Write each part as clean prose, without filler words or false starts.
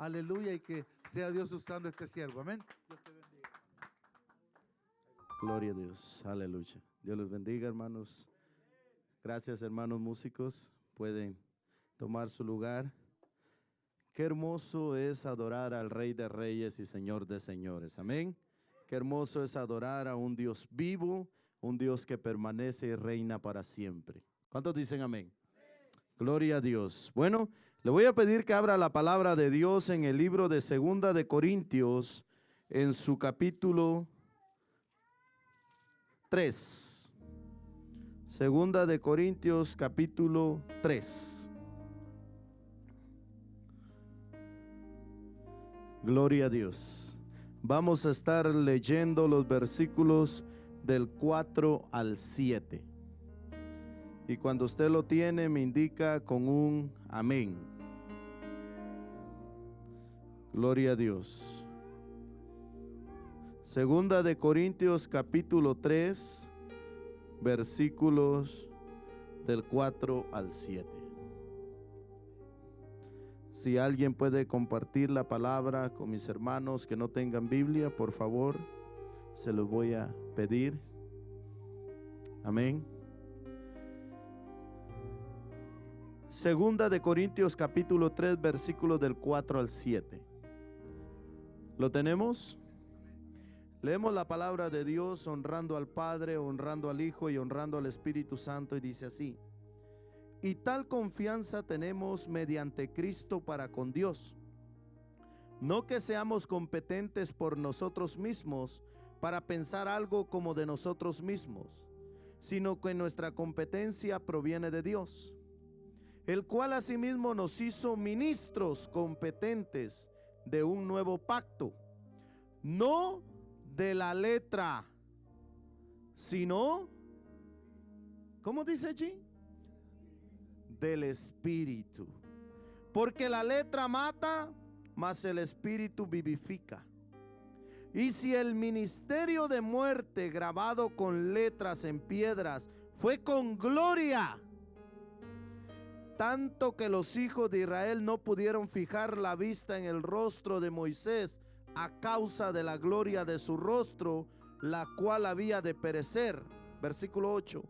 Aleluya, y que sea Dios usando este siervo. Amén. Dios te bendiga. Gloria a Dios. Aleluya. Dios los bendiga, hermanos. Gracias, hermanos músicos. Pueden tomar su lugar. Qué hermoso es adorar al Rey de Reyes y Señor de Señores. Amén. Qué hermoso es adorar a un Dios vivo, un Dios que permanece y reina para siempre. ¿Cuántos dicen amén? Gloria a Dios. Bueno, le voy a pedir que abra la palabra de Dios en el libro de Segunda de Corintios, en su capítulo 3. Segunda de Corintios, capítulo 3. Gloria a Dios. Vamos a estar leyendo los versículos del 4 al 7. Y cuando usted lo tiene, me indica con un amén. Gloria a Dios. Segunda de Corintios capítulo 3, versículos del 4 al 7. Si alguien puede compartir la palabra con mis hermanos que no tengan Biblia, por favor, se los voy a pedir. Amén. Segunda de Corintios capítulo 3, versículos del 4 al 7. ¿Lo tenemos? Leemos la palabra de Dios honrando al Padre, honrando al Hijo y honrando al Espíritu Santo, y dice así: y tal confianza tenemos mediante Cristo para con Dios, no que seamos competentes por nosotros mismos para pensar algo como de nosotros mismos, sino que nuestra competencia proviene de Dios, el cual asimismo nos hizo ministros competentes de un nuevo pacto, no de la letra, sino, ¿cómo dice allí? Del Espíritu. Porque la letra mata, mas el Espíritu vivifica. Y si el ministerio de muerte grabado con letras en piedras fue con gloria, tanto que los hijos de Israel no pudieron fijar la vista en el rostro de Moisés a causa de la gloria de su rostro, la cual había de perecer. Versículo 8.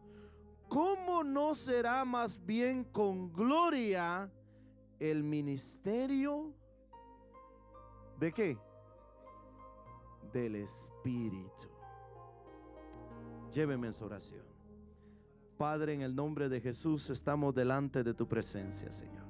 ¿Cómo no será más bien con gloria el ministerio de qué? Del Espíritu. Lléveme en su oración. Padre, en el nombre de Jesús estamos delante de tu presencia, Señor.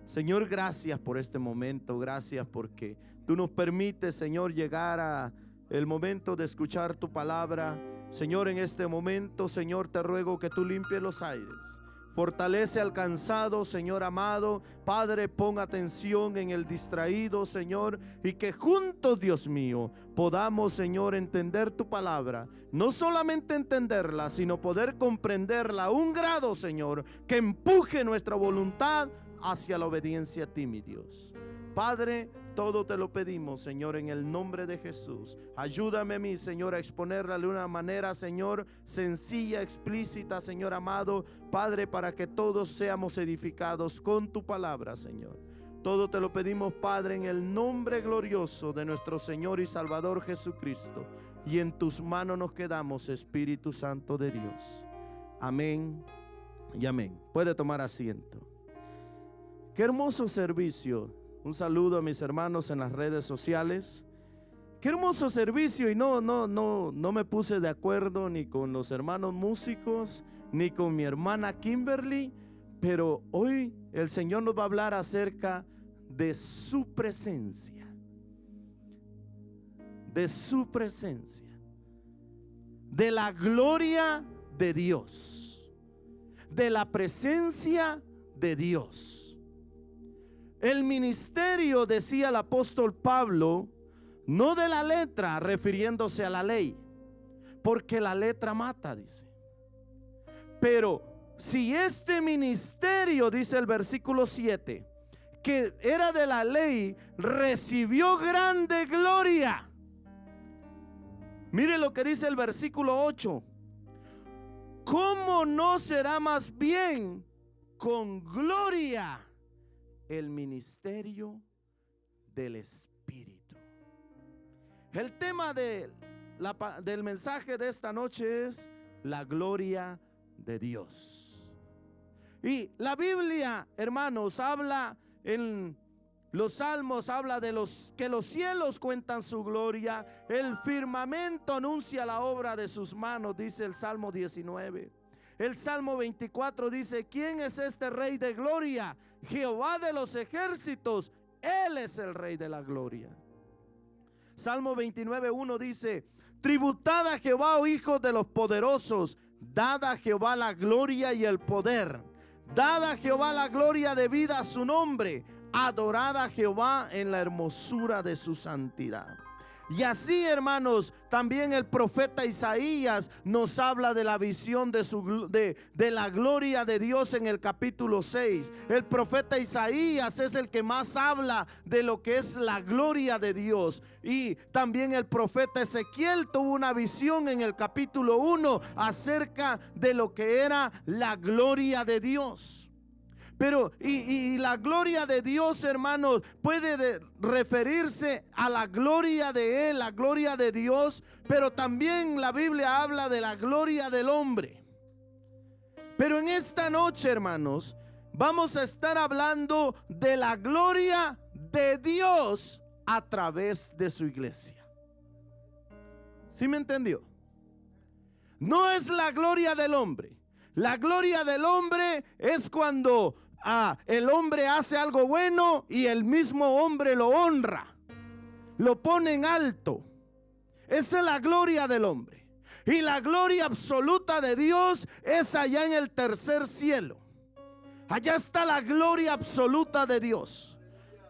Señor, gracias por este momento, gracias porque tú nos permites, Señor, llegar a el momento de escuchar tu palabra. Señor, en este momento, Señor, te ruego que tú limpies los aires. Fortalece al cansado, Señor amado. Padre, pon atención en el distraído, Señor, y que juntos, Dios mío, podamos, Señor, entender tu palabra. No solamente entenderla, sino poder comprenderla a un grado, Señor, que empuje nuestra voluntad hacia la obediencia a ti, mi Dios. Padre, todo te lo pedimos, Señor, en el nombre de Jesús. Ayúdame a mí, Señor, a exponerla de una manera, Señor, sencilla, explícita, Señor amado. Padre, para que todos seamos edificados con tu palabra, Señor. Todo te lo pedimos, Padre, en el nombre glorioso de nuestro Señor y Salvador Jesucristo. Y en tus manos nos quedamos, Espíritu Santo de Dios. Amén y amén. Puede tomar asiento. Qué hermoso servicio. Un saludo a mis hermanos en las redes sociales. Qué hermoso servicio. Y no me puse de acuerdo ni con los hermanos músicos ni con mi hermana Kimberly, pero hoy el Señor nos va a hablar acerca de su presencia. De su presencia. De la gloria de Dios. De la presencia de Dios. El ministerio, decía el apóstol Pablo, no de la letra, refiriéndose a la ley, porque la letra mata, dice. Pero si este ministerio, dice el versículo 7, que era de la ley, recibió grande gloria. Mire lo que dice el versículo 8. ¿Cómo no será más bien con gloria el ministerio del Espíritu. El tema del mensaje de esta noche es la gloria de Dios. Y la Biblia, hermanos, habla en los salmos, habla de que los cielos cuentan su gloria, el firmamento anuncia la obra de sus manos, dice el Salmo 19. El Salmo 24 dice: ¿quién es este Rey de gloria? Jehová de los ejércitos, Él es el Rey de la gloria. Salmo 29:1 dice: tributad a Jehová, oh hijos de los poderosos, dad a Jehová la gloria y el poder, dad a Jehová la gloria debida a su nombre, adorad a Jehová en la hermosura de su santidad. Y así, hermanos, también el profeta Isaías nos habla de la visión de la gloria de Dios en el capítulo 6. El profeta Isaías es el que más habla de lo que es la gloria de Dios. Y también el profeta Ezequiel tuvo una visión en el capítulo 1 acerca de lo que era la gloria de Dios. Pero y la gloria de Dios, hermanos, puede referirse a la gloria de Él, la gloria de Dios, pero también la Biblia habla de la gloria del hombre. Pero en esta noche, hermanos, vamos a estar hablando de la gloria de Dios a través de su iglesia. ¿Sí me entendió? No es la gloria del hombre. La gloria del hombre es cuando el hombre hace algo bueno y el mismo hombre lo honra, lo pone en alto. Esa es la gloria del hombre. Y la gloria absoluta de Dios es allá en el tercer cielo. Allá está la gloria absoluta de Dios,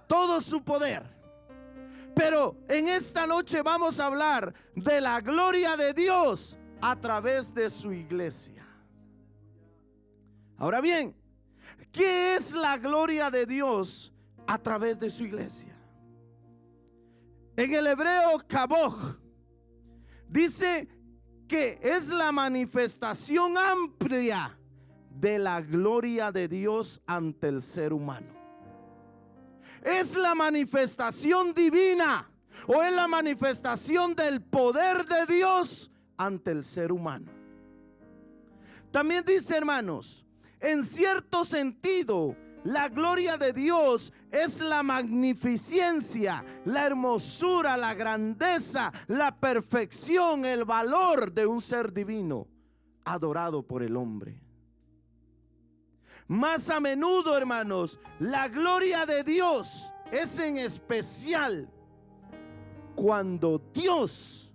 todo su poder. Pero en esta noche vamos a hablar de la gloria de Dios a través de su iglesia. Ahora bien, ¿qué es la gloria de Dios a través de su iglesia? En el hebreo kaboj dice que es la manifestación amplia de la gloria de Dios ante el ser humano. Es la manifestación divina o es la manifestación del poder de Dios ante el ser humano. También dice, hermanos, en cierto sentido, la gloria de Dios es la magnificencia, la hermosura, la grandeza, la perfección, el valor de un ser divino adorado por el hombre. Más a menudo, hermanos, la gloria de Dios es en especial cuando Dios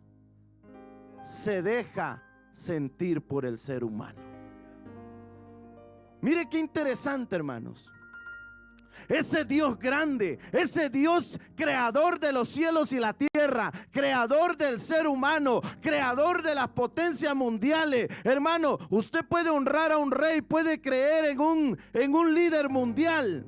se deja sentir por el ser humano. Mire qué interesante, hermanos. Ese Dios grande, ese Dios creador de los cielos y la tierra, creador del ser humano, creador de las potencias mundiales. Hermano, usted puede honrar a un rey, puede creer en un líder mundial.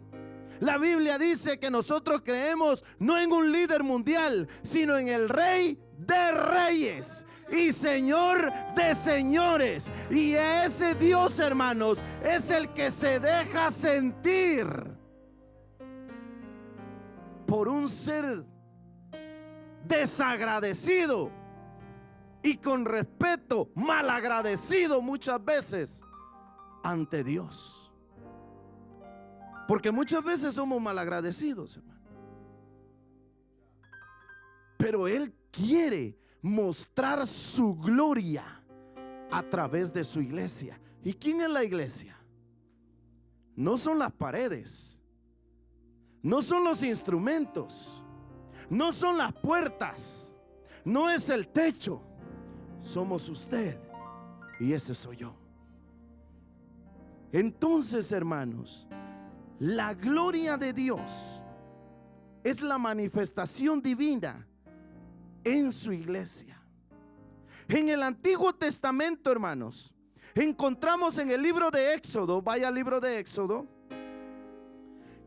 La Biblia dice que nosotros creemos no en un líder mundial, sino en el Rey de Reyes y Señor de señores. Y ese Dios, hermanos, es el que se deja sentir por un ser desagradecido y con respeto malagradecido muchas veces ante Dios. Porque muchas veces somos malagradecidos, hermano. Pero Él quiere mostrar su gloria a través de su iglesia. ¿Y quién es la iglesia? No son las paredes, no son los instrumentos, no son las puertas, no es el techo. Somos usted y ese soy yo. Entonces, hermanos, la gloria de Dios es la manifestación divina en su iglesia. En el Antiguo Testamento, hermanos, encontramos en el libro de Éxodo, vaya al libro de Éxodo.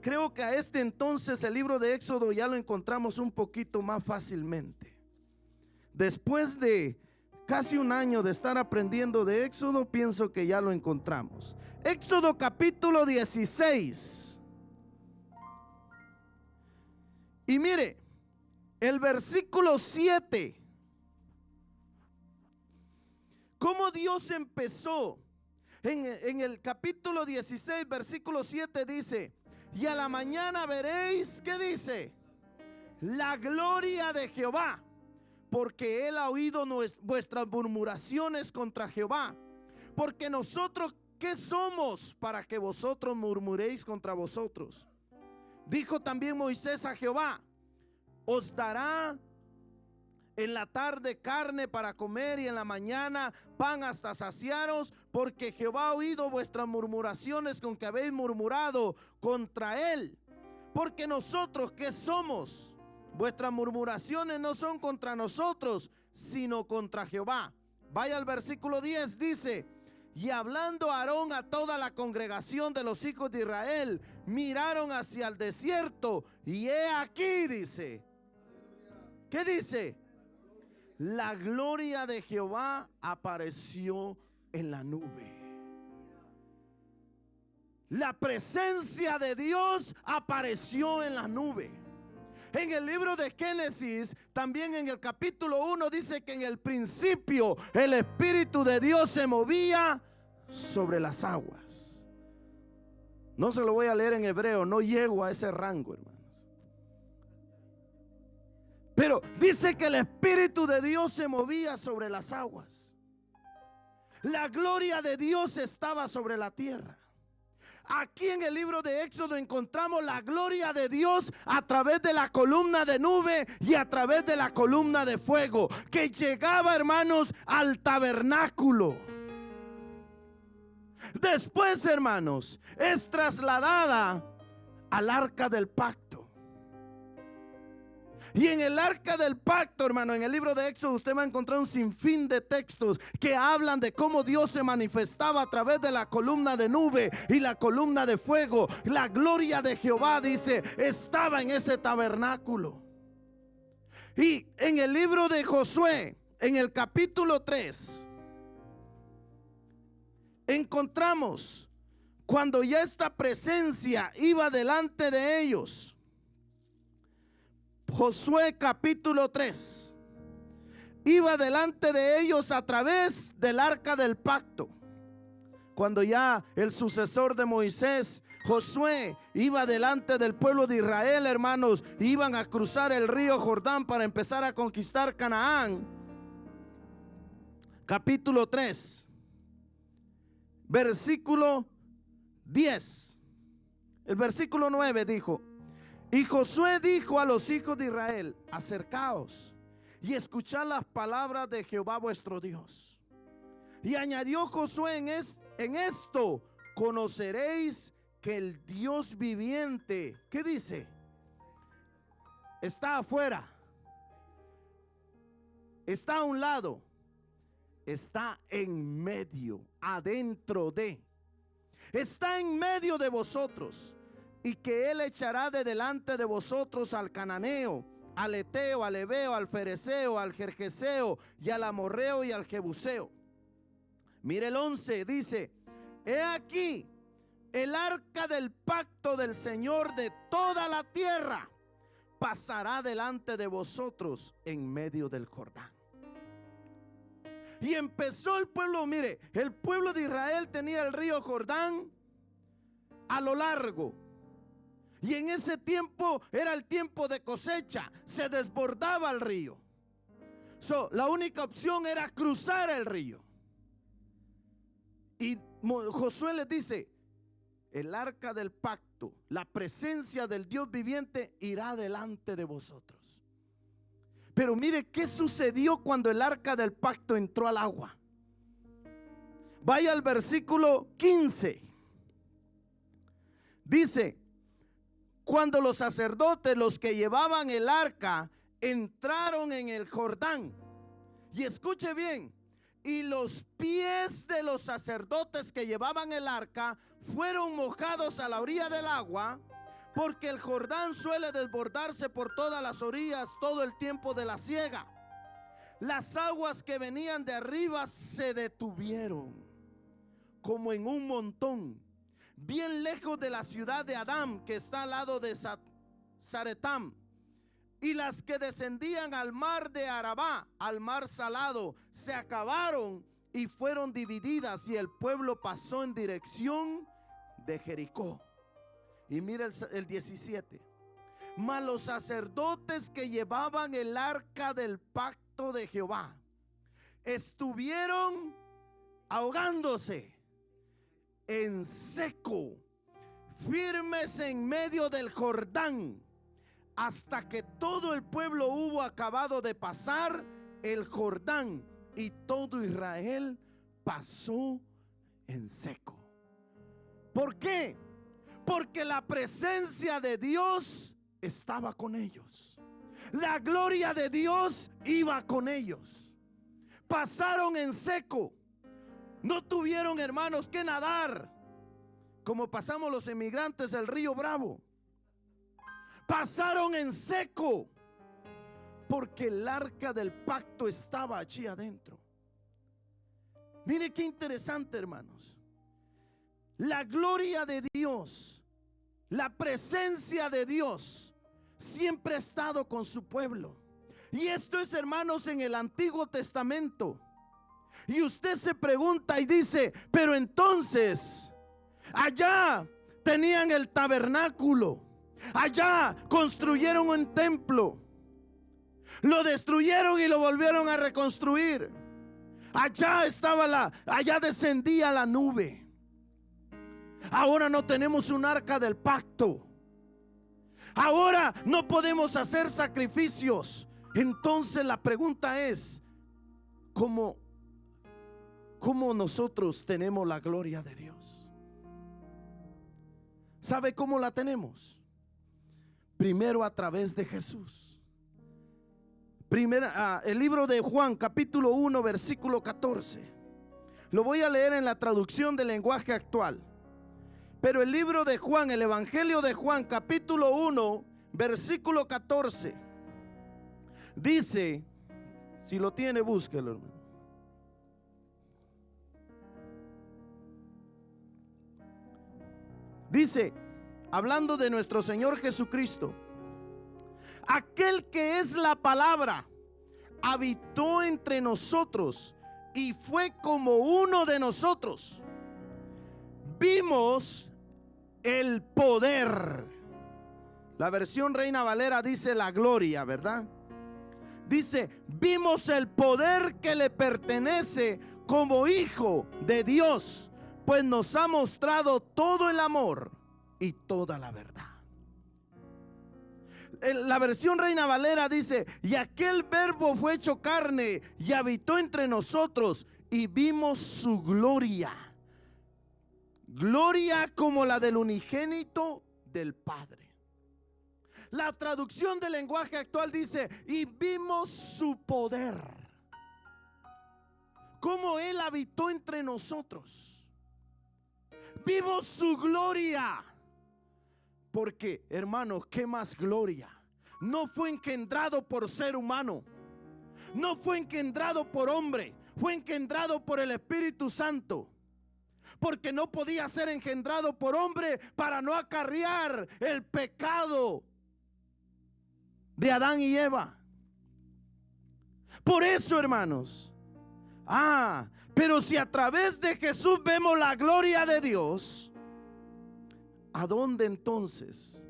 Creo que a este entonces el libro de Éxodo ya lo encontramos un poquito más fácilmente. Después de casi un año de estar aprendiendo de Éxodo, pienso que ya lo encontramos. Éxodo capítulo 16. Y mire, el versículo 7, cómo Dios empezó. En el capítulo 16, versículo 7 dice: y a la mañana veréis, ¿qué dice? La gloria de Jehová, porque él ha oído vuestras murmuraciones contra Jehová. Porque nosotros, ¿qué somos para que vosotros murmuréis contra vosotros? Dijo también Moisés a Jehová: os dará en la tarde carne para comer, y en la mañana pan hasta saciaros, porque Jehová ha oído vuestras murmuraciones con que habéis murmurado contra él. Porque nosotros, ¿qué somos? Vuestras murmuraciones no son contra nosotros, sino contra Jehová. Vaya al versículo 10, dice: y hablando Aarón a toda la congregación de los hijos de Israel, miraron hacia el desierto, y he aquí, dice, ¿qué dice? La gloria de Jehová apareció en la nube. La presencia de Dios apareció en la nube. En el libro de Génesis, también en el capítulo 1, dice que en el principio el Espíritu de Dios se movía sobre las aguas. No se lo voy a leer en hebreo, no llego a ese rango, hermanos. Pero dice que el Espíritu de Dios se movía sobre las aguas. La gloria de Dios estaba sobre la tierra. Aquí en el libro de Éxodo encontramos la gloria de Dios a través de la columna de nube y a través de la columna de fuego, que llegaba, hermanos, al tabernáculo. Después, hermanos, es trasladada al arca del pacto. Y en el arca del pacto, hermano, en el libro de Éxodo usted va a encontrar un sinfín de textos que hablan de cómo Dios se manifestaba a través de la columna de nube y la columna de fuego. La gloria de Jehová, dice, estaba en ese tabernáculo. Y en el libro de Josué, en el capítulo 3, encontramos cuando ya esta presencia iba delante de ellos. Josué capítulo 3 iba delante de ellos a través del arca del pacto. Cuando ya el sucesor de Moisés, Josué, iba delante del pueblo de Israel, hermanos, iban a cruzar el río Jordán para empezar a conquistar Canaán. Capítulo 3, versículo 10. El versículo 9 dijo: y Josué dijo a los hijos de Israel: acercaos y escuchad las palabras de Jehová vuestro Dios. Y añadió Josué: en esto conoceréis que el Dios viviente, ¿qué dice? Está afuera, está a un lado, está en medio, adentro de, está en medio de vosotros. Y que él echará de delante de vosotros al cananeo, al eteo, al heveo, al fereceo, al gergeseo y al amorreo y al jebuseo. Mire el 11, dice: he aquí el arca del pacto del Señor de toda la tierra pasará delante de vosotros en medio del Jordán. Y empezó el pueblo, mire, el pueblo de Israel tenía el río Jordán a lo largo. Y en ese tiempo era el tiempo de cosecha, se desbordaba el río. La única opción era cruzar el río. Y Josué les dice: el arca del pacto, la presencia del Dios viviente irá delante de vosotros. Pero mire qué sucedió cuando el arca del pacto entró al agua. Vaya al versículo 15. Dice: cuando los sacerdotes, los que llevaban el arca, entraron en el Jordán. Y escuche bien: y los pies de los sacerdotes que llevaban el arca fueron mojados a la orilla del agua, porque el Jordán suele desbordarse por todas las orillas todo el tiempo de la siega. Las aguas que venían de arriba se detuvieron como en un montón, bien lejos de la ciudad de Adán, que está al lado de Zaretam. y las que descendían al mar de Arabá, al mar salado, se acabaron y fueron divididas, y el pueblo pasó en dirección de Jericó. Y mira el 17. Mas los sacerdotes que llevaban el arca del pacto de Jehová estuvieron ahogándose en seco, firmes en medio del Jordán, hasta que todo el pueblo hubo acabado de pasar el Jordán, y todo Israel pasó en seco. ¿Por qué? Porque la presencia de Dios estaba con ellos. La gloria de Dios iba con ellos. Pasaron en seco. No tuvieron, hermanos, que nadar como pasamos los emigrantes del río Bravo. Pasaron en seco porque el arca del pacto estaba allí adentro. Mire qué interesante, hermanos. La gloria de Dios, la presencia de Dios siempre ha estado con su pueblo. Y esto es, hermanos, en el Antiguo Testamento. Y usted se pregunta y dice, pero entonces, allá tenían el tabernáculo, allá construyeron un templo, lo destruyeron y lo volvieron a reconstruir. Allá estaba allá descendía la nube. Ahora no tenemos un arca del pacto. Ahora no podemos hacer sacrificios. Entonces la pregunta es, ¿cómo nosotros tenemos la gloria de Dios? ¿Sabe cómo la tenemos? Primero a través de Jesús. El libro de Juan, capítulo 1, versículo 14. Lo voy a leer en la traducción del lenguaje actual. Pero el libro de Juan, el Evangelio de Juan, capítulo 1, versículo 14, dice, si lo tiene, búsquelo, hermano. Dice, hablando de nuestro Señor Jesucristo, aquel que es la palabra habitó entre nosotros y fue como uno de nosotros. Vimos el poder. La versión Reina Valera dice la gloria, ¿verdad? Dice, vimos el poder que le pertenece como hijo de Dios, pues nos ha mostrado todo el amor y toda la verdad. La versión Reina Valera dice, y aquel verbo fue hecho carne y habitó entre nosotros y vimos su gloria. Gloria como la del unigénito del Padre. La traducción del lenguaje actual dice, y vimos su poder. Cómo Él habitó entre nosotros. Vimos su gloria. Porque, hermanos, ¿qué más gloria? No fue engendrado por ser humano. No fue engendrado por hombre. Fue engendrado por el Espíritu Santo. Porque no podía ser engendrado por hombre para no acarrear el pecado de Adán y Eva. Por eso, hermanos, pero si a través de Jesús vemos la gloria de Dios, ¿a dónde entonces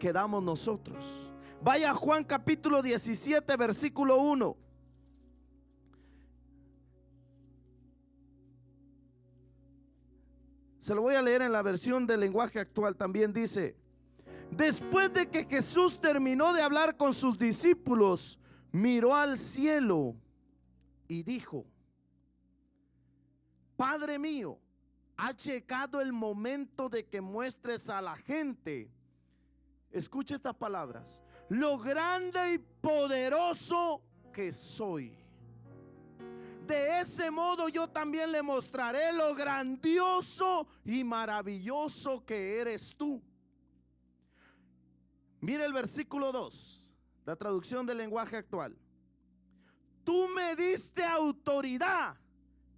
quedamos nosotros? Vaya a Juan capítulo 17, versículo 1. Se lo voy a leer en la versión del lenguaje actual. También dice, después de que Jesús terminó de hablar con sus discípulos, miró al cielo y dijo, Padre mío, ha llegado el momento de que muestres a la gente, escuche estas palabras, lo grande y poderoso que soy. De ese modo yo también le mostraré lo grandioso y maravilloso que eres tú. Mire el versículo 2, la traducción del lenguaje actual. Tú me diste autoridad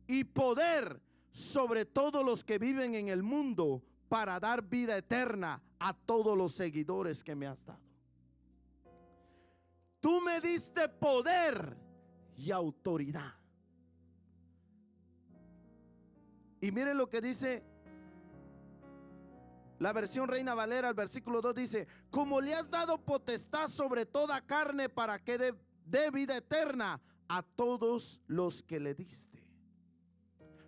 y poder sobre todos los que viven en el mundo para dar vida eterna a todos los seguidores que me has dado. me diste poder y autoridad. Y miren lo que dice la versión Reina Valera, el versículo 2 dice: como le has dado potestad sobre toda carne para que dé vida eterna a todos los que le diste.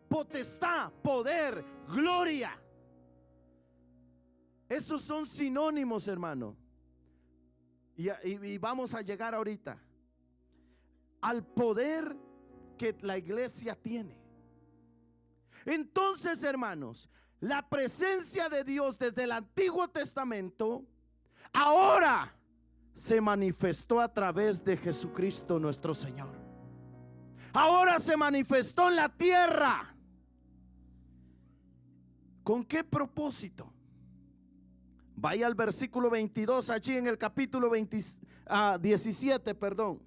Potestad, poder, gloria. Esos son sinónimos, hermano. Y vamos a llegar ahorita al poder que la iglesia tiene. Entonces, hermanos, la presencia de Dios desde el Antiguo Testamento ahora se manifestó a través de Jesucristo nuestro Señor. Ahora se manifestó en la tierra. ¿Con qué propósito? Vaya al versículo 22, allí en el capítulo 17, perdón.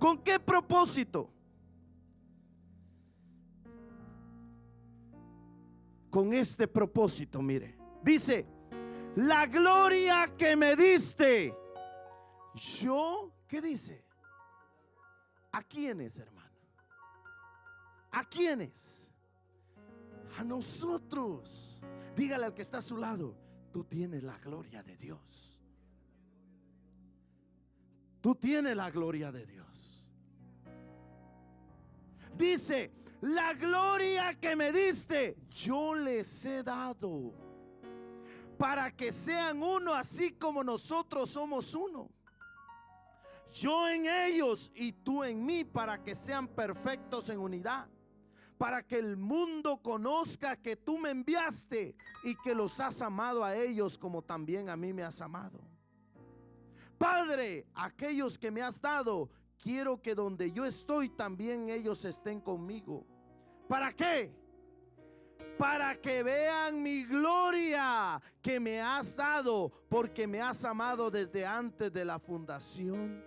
¿Con qué propósito? Con este propósito, mire. Dice: la gloria que me diste. Yo, ¿qué dice? ¿A quiénes, hermano? ¿A quiénes? A nosotros. Dígale al que está a su lado: tú tienes la gloria de Dios. Tú tienes la gloria de Dios. Dice: la gloria que me diste, yo les he dado, para que sean uno, así como nosotros somos uno. Yo en ellos y tú en mí, para que sean perfectos en unidad, para que el mundo conozca que tú me enviaste y que los has amado a ellos como también a mí me has amado. Padre, aquellos que me has dado, quiero que donde yo estoy también ellos estén conmigo. ¿Para qué? Para que vean mi gloria que me has dado, porque me has amado desde antes de la fundación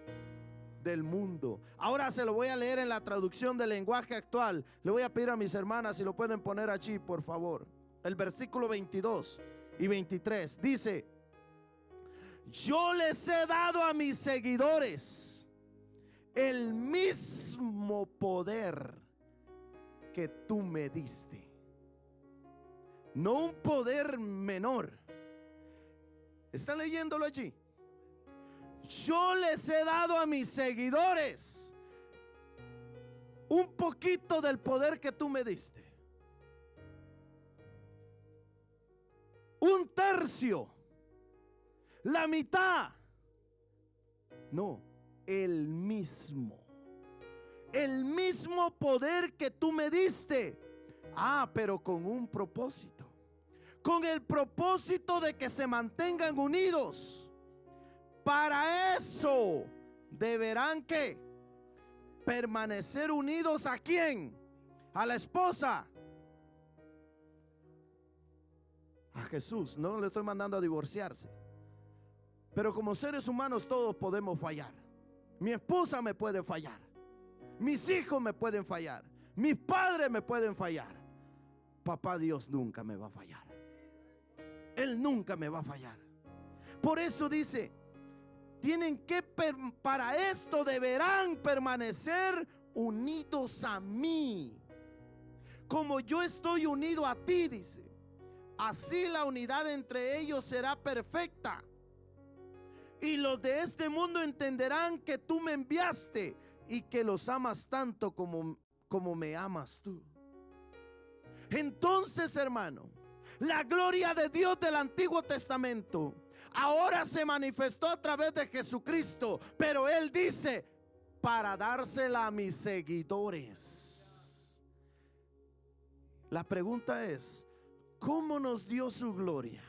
del mundo. Ahora se lo voy a leer en la traducción del lenguaje actual. Le voy a pedir a mis hermanas si lo pueden poner allí, por favor. El versículo 22 y 23 dice: yo les he dado a mis seguidores el mismo poder que tú me diste. No un poder menor. ¿Está leyéndolo allí? Yo les he dado a mis seguidores un poquito del poder que tú me diste. Un tercio. La mitad. No, el mismo. El mismo poder que tú me diste. Pero con un propósito. Con el propósito de que se mantengan unidos. Para eso deberán que permanecer unidos. ¿A quién? A la esposa. A Jesús. No le estoy mandando a divorciarse. Pero como seres humanos todos podemos fallar. Mi esposa me puede fallar. Mis hijos me pueden fallar. Mis padres me pueden fallar. Papá Dios nunca me va a fallar. Él nunca me va a fallar. Por eso dice: tienen que, para esto deberán permanecer unidos a mí. Como yo estoy unido a ti, dice. Así la unidad entre ellos será perfecta. Y los de este mundo entenderán que tú me enviaste y que los amas tanto como me amas tú. Entonces, hermano, la gloria de Dios del Antiguo Testamento ahora se manifestó a través de Jesucristo, pero Él dice: para dársela a mis seguidores. La pregunta es: ¿cómo nos dio su gloria?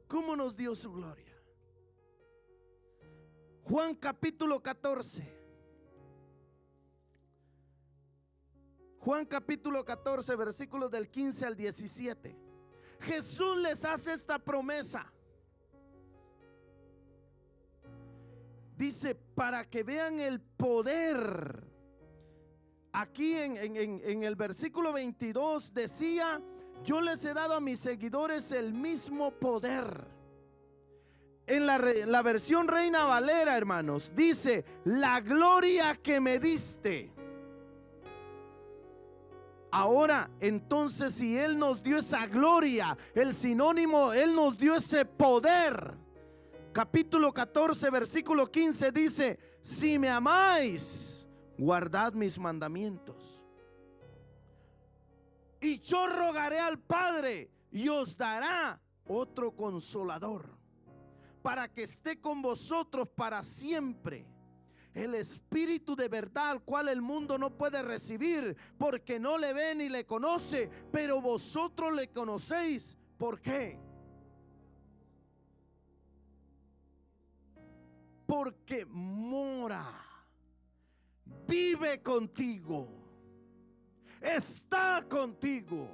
¿Cómo nos dio su gloria? Juan capítulo 14. Juan capítulo 14, versículos del 15 al 17. Jesús les hace esta promesa. Dice: para que vean el poder. Aquí en el versículo 22 decía: yo les he dado a mis seguidores el mismo poder. En la versión Reina Valera, hermanos, dice: la gloria que me diste. Ahora, entonces, si Él nos dio esa gloria, el sinónimo, Él nos dio ese poder. Capítulo 14, versículo 15 dice: si me amáis, guardad mis mandamientos. Y yo rogaré al Padre y os dará otro consolador, para que esté con vosotros para siempre. El Espíritu de verdad, al cual el mundo no puede recibir, porque no le ve ni le conoce, pero vosotros le conocéis. ¿Por qué? Porque mora, vive contigo, está contigo,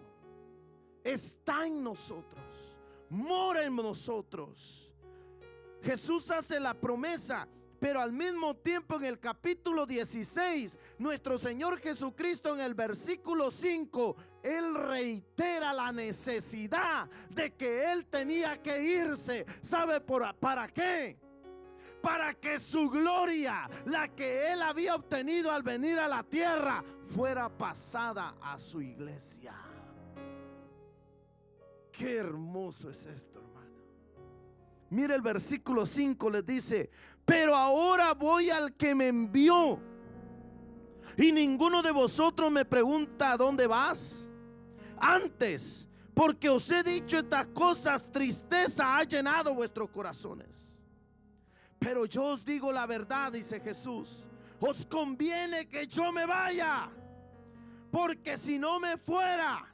está en nosotros, mora en nosotros. Jesús hace la promesa, pero al mismo tiempo en el capítulo 16, nuestro Señor Jesucristo en el versículo 5, Él reitera la necesidad de que Él tenía que irse. ¿Sabe para qué? Para que su gloria, la que Él había obtenido al venir a la tierra, fuera pasada a su iglesia. Qué hermoso es esto, hermano. Mire el versículo 5, les dice: pero ahora voy al que me envió, y ninguno de vosotros me pregunta: ¿a dónde vas? Antes, porque os he dicho estas cosas, tristeza ha llenado vuestros corazones. Pero yo os digo la verdad, dice Jesús, os conviene que yo me vaya, porque si no me fuera,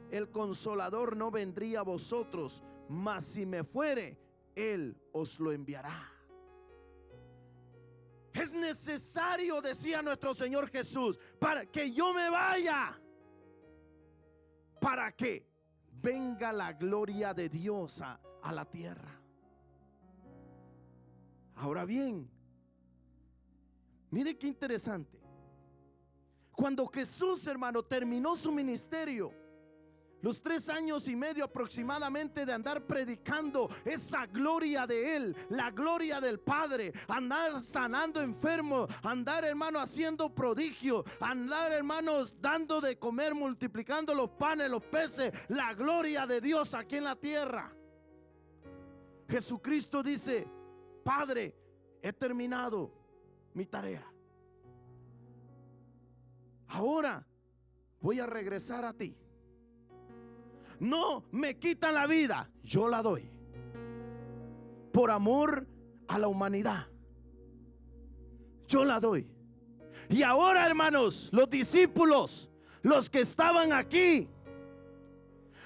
el Consolador no vendría a vosotros, mas si me fuere, Él os lo enviará. Es necesario, decía nuestro Señor Jesús, para que yo me vaya, para que venga la gloria de Dios a la tierra. Ahora bien, mire qué interesante. Cuando Jesús, hermano, terminó su ministerio, los 3 años y medio aproximadamente de andar predicando esa gloria de Él, la gloria del Padre, andar sanando enfermos, andar, hermano, haciendo prodigios, andar, hermanos, dando de comer, multiplicando los panes, los peces, la gloria de Dios aquí en la tierra. Jesucristo dice: Padre, he terminado mi tarea. Ahora voy a regresar a ti. No me quitan la vida, yo la doy por amor a la humanidad. Yo la doy. Y ahora, hermanos, los discípulos, los que estaban aquí,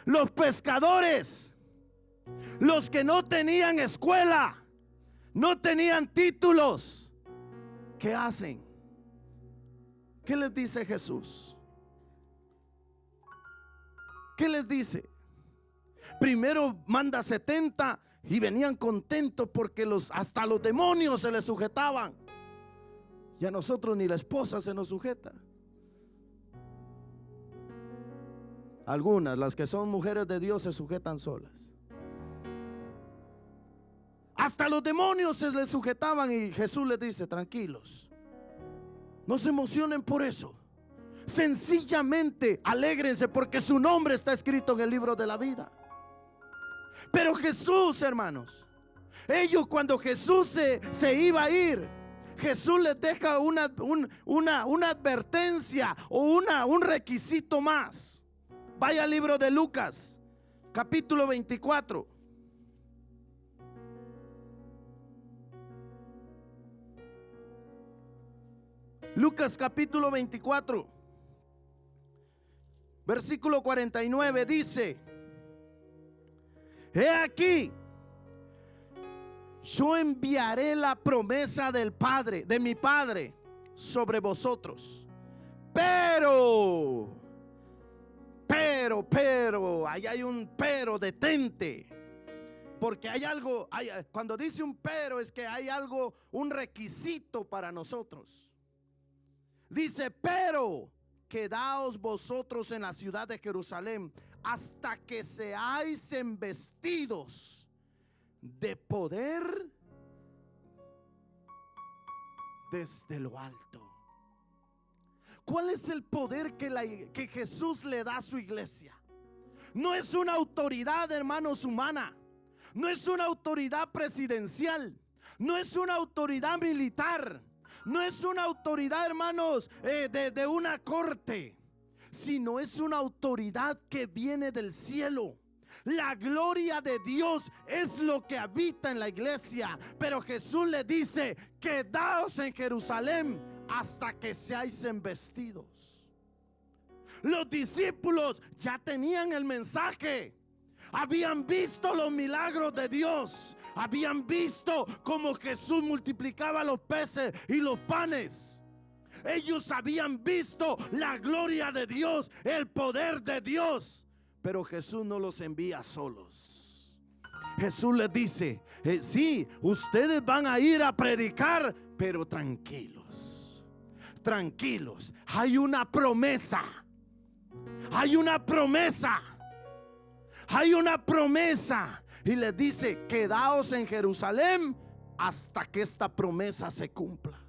los pescadores, los que no tenían escuela, no tenían títulos, ¿qué hacen? ¿Qué les dice Jesús? ¿Qué les dice? Primero manda 70 y venían contentos porque hasta los demonios se les sujetaban. Y a nosotros ni la esposa se nos sujeta. Algunas, las que son mujeres de Dios, se sujetan solas. Hasta los demonios se les sujetaban y Jesús les dice: tranquilos, no se emocionen por eso. Sencillamente alégrense porque su nombre está escrito en el libro de la vida. Pero Jesús, hermanos, ellos, cuando Jesús se iba a ir, Jesús les deja una advertencia o un requisito más. Vaya al libro de Lucas, capítulo 24. Lucas capítulo 24, versículo 49 dice: he aquí, yo enviaré la promesa del Padre, de mi Padre, sobre vosotros. Pero, ahí hay un pero, detente. Porque hay algo, cuando dice un pero es que hay algo, un requisito para nosotros. Dice: pero quedaos vosotros en la ciudad de Jerusalén hasta que seáis embestidos de poder desde lo alto. ¿Cuál es el poder que Jesús le da a su iglesia? No es una autoridad, hermanos, humana. No es una autoridad presidencial. No es una autoridad militar. No es una autoridad, hermanos, de una corte. Sino es una autoridad que viene del cielo. La gloria de Dios es lo que habita en la iglesia. Pero Jesús le dice: quedaos en Jerusalén hasta que seáis embestidos. Los discípulos ya tenían el mensaje. Habían visto los milagros de Dios. Habían visto cómo Jesús multiplicaba los peces y los panes. Ellos habían visto la gloria de Dios, el poder de Dios. Pero Jesús no los envía solos. Jesús les dice: sí, ustedes van a ir a predicar, pero tranquilos, tranquilos. Hay una promesa. Hay una promesa. Hay una promesa. Y les dice: quedaos en Jerusalén hasta que esta promesa se cumpla.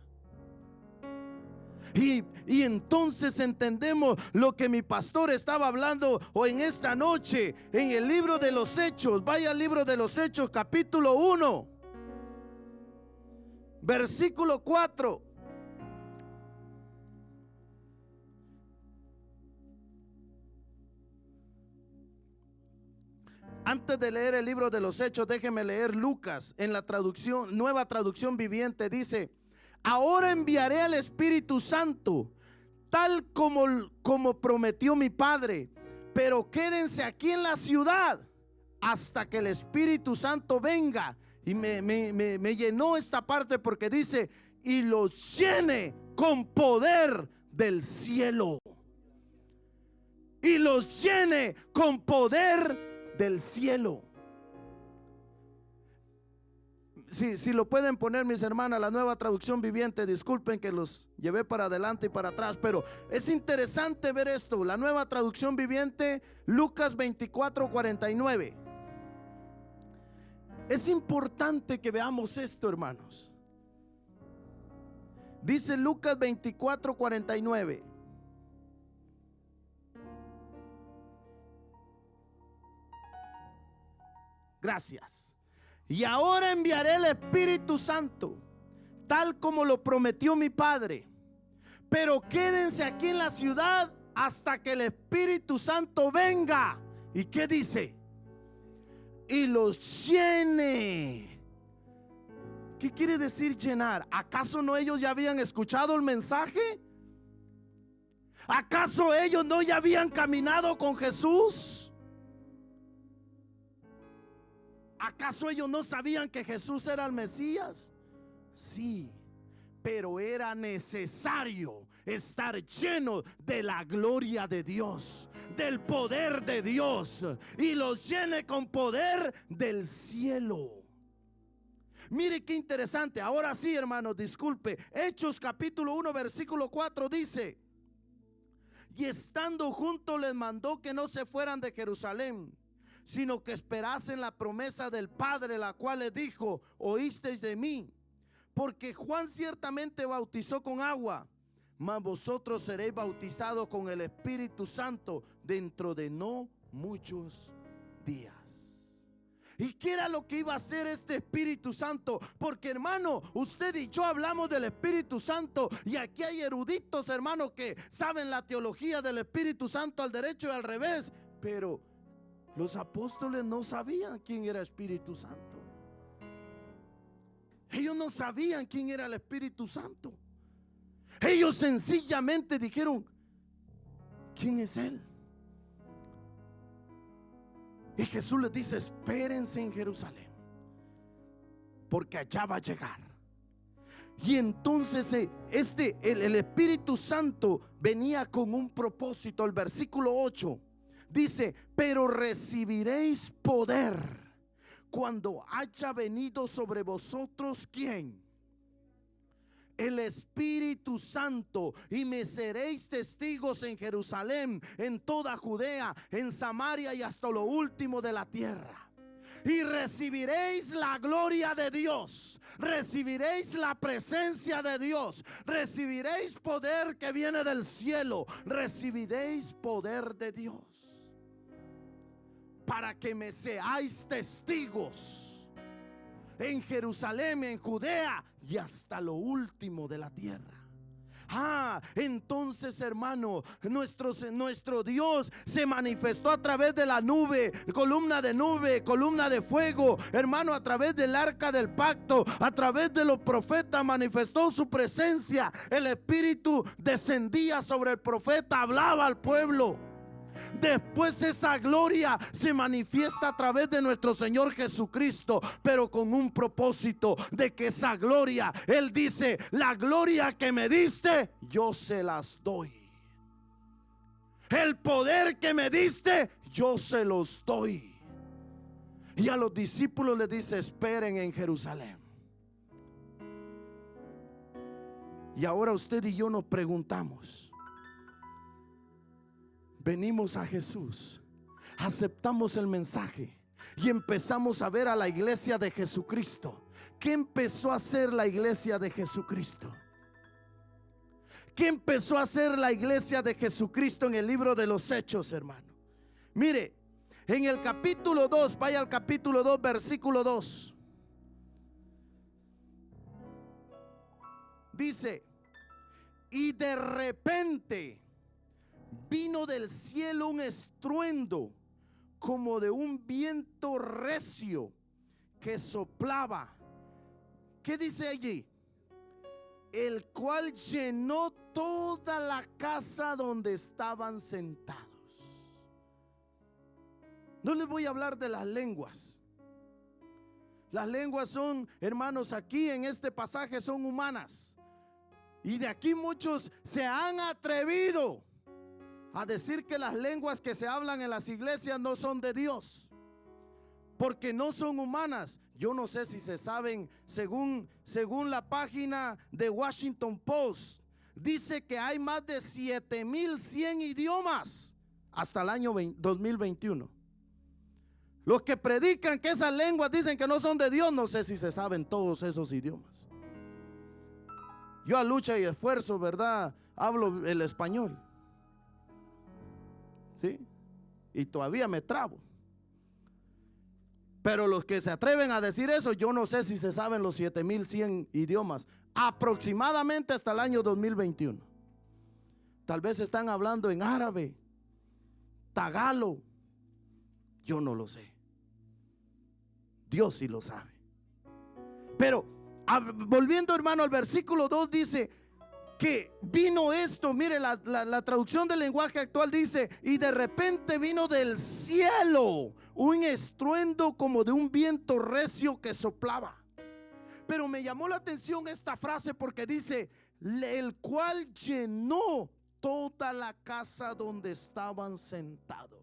Y entonces entendemos lo que mi pastor estaba hablando hoy en esta noche en el libro de los Hechos. Vaya al libro de los Hechos, capítulo 1, versículo 4. Antes de leer el libro de los Hechos, déjeme leer Lucas en la traducción, Nueva Traducción Viviente. Dice: ahora enviaré al Espíritu Santo, tal como prometió mi Padre, pero quédense aquí en la ciudad hasta que el Espíritu Santo venga. Y me llenó esta parte porque dice: y los llene con poder del cielo. Y los llene con poder del cielo. Si lo pueden poner, mis hermanas, la Nueva Traducción Viviente. Disculpen que los llevé para adelante y para atrás, pero es interesante ver esto. La Nueva Traducción Viviente, Lucas 24:49. Es importante que veamos esto, hermanos. Dice Lucas 24:49. Gracias. Y ahora enviaré el Espíritu Santo, tal como lo prometió mi Padre. Pero quédense aquí en la ciudad hasta que el Espíritu Santo venga. ¿Y qué dice? Y los llene. ¿Qué quiere decir llenar? ¿Acaso no ellos ya habían escuchado el mensaje? ¿Acaso ellos no ya habían caminado con Jesús? ¿Acaso ellos no sabían que Jesús era el Mesías? Sí, pero era necesario estar lleno de la gloria de Dios, del poder de Dios, y los llene con poder del cielo. Mire qué interesante. Ahora sí, hermanos, disculpe. Hechos capítulo 1, versículo 4 dice: y estando juntos les mandó que no se fueran de Jerusalén, sino que esperasen la promesa del Padre, la cual les dijo: oísteis de mí, porque Juan ciertamente bautizó con agua, mas vosotros seréis bautizados con el Espíritu Santo dentro de no muchos días. ¿Y qué era lo que iba a hacer este Espíritu Santo? Porque, hermano, usted y yo hablamos del Espíritu Santo, y aquí hay eruditos, hermanos, que saben la teología del Espíritu Santo al derecho y al revés, pero los apóstoles no sabían quién era Espíritu Santo. Ellos no sabían quién era el Espíritu Santo. Ellos sencillamente dijeron: ¿quién es Él? Y Jesús les dice: espérense en Jerusalén, porque allá va a llegar. Y entonces el Espíritu Santo venía con un propósito. El versículo 8 dice: pero recibiréis poder cuando haya venido sobre vosotros, ¿quién? El Espíritu Santo, y me seréis testigos en Jerusalén, en toda Judea, en Samaria y hasta lo último de la tierra. y recibiréis la gloria de Dios, recibiréis la presencia de Dios, recibiréis poder que viene del cielo, recibiréis poder de Dios, para que me seáis testigos en Jerusalén, en Judea y hasta lo último de la tierra. Entonces, hermano, nuestro Dios se manifestó a través de la nube, columna de fuego, hermano, a través del arca del pacto, a través de los profetas manifestó su presencia. El Espíritu descendía sobre el profeta, hablaba al pueblo. Después esa gloria se manifiesta a través de nuestro Señor Jesucristo, pero con un propósito, de que esa gloria, Él dice, la gloria que me diste, yo se las doy. El poder que me diste, yo se los doy. Y a los discípulos les dice, esperen en Jerusalén. Y ahora usted y yo nos preguntamos, venimos a Jesús, aceptamos el mensaje y empezamos a ver a la iglesia de Jesucristo. ¿Qué empezó a hacer la iglesia de Jesucristo? ¿Qué empezó a hacer la iglesia de Jesucristo en el libro de los Hechos, hermano? Mire, en el capítulo 2, vaya al capítulo 2, versículo 2. Dice, y de repente vino del cielo un estruendo como de un viento recio que soplaba. ¿Qué dice allí? El cual llenó toda la casa donde estaban sentados. No les voy a hablar de las lenguas. Las lenguas son, hermanos, aquí en este pasaje son humanas. Y de aquí muchos se han atrevido a decir que las lenguas que se hablan en las iglesias no son de Dios, porque no son humanas. Yo no sé si se saben, según la página de Washington Post, dice que hay más de 7,100 idiomas hasta el año 2021. Los que predican que esas lenguas dicen que no son de Dios, no sé si se saben todos esos idiomas. Yo a lucha y esfuerzo, ¿verdad?, hablo el español. ¿Sí? Y todavía me trabo. Pero los que se atreven a decir eso, yo no sé si se saben los 7,100 idiomas, aproximadamente hasta el año 2021. Tal vez están hablando en árabe, tagalo, yo no lo sé. Dios sí lo sabe. Pero volviendo, hermano, al versículo 2 dice que vino esto. Mire, la traducción del lenguaje actual dice, y de repente vino del cielo un estruendo como de un viento recio que soplaba. Pero me llamó la atención esta frase porque dice, el cual llenó toda la casa donde estaban sentados.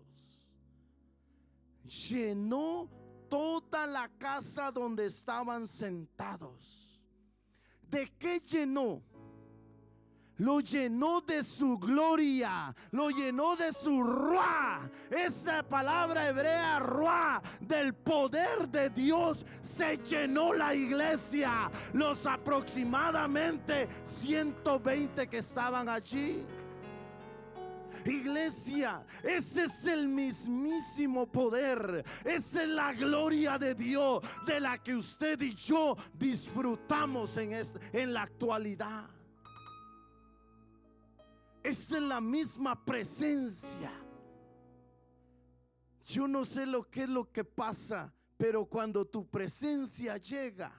Llenó toda la casa donde estaban sentados. ¿De qué llenó? Lo llenó de su gloria, lo llenó de su ruá. Esa palabra hebrea, ruá, del poder de Dios, se llenó la iglesia. Los aproximadamente 120 que estaban allí. Iglesia, ese es el mismísimo poder, esa es la gloria de Dios de la que usted y yo disfrutamos en la actualidad. Esa es la misma presencia. Yo no sé lo que es lo que pasa, pero cuando tu presencia llega,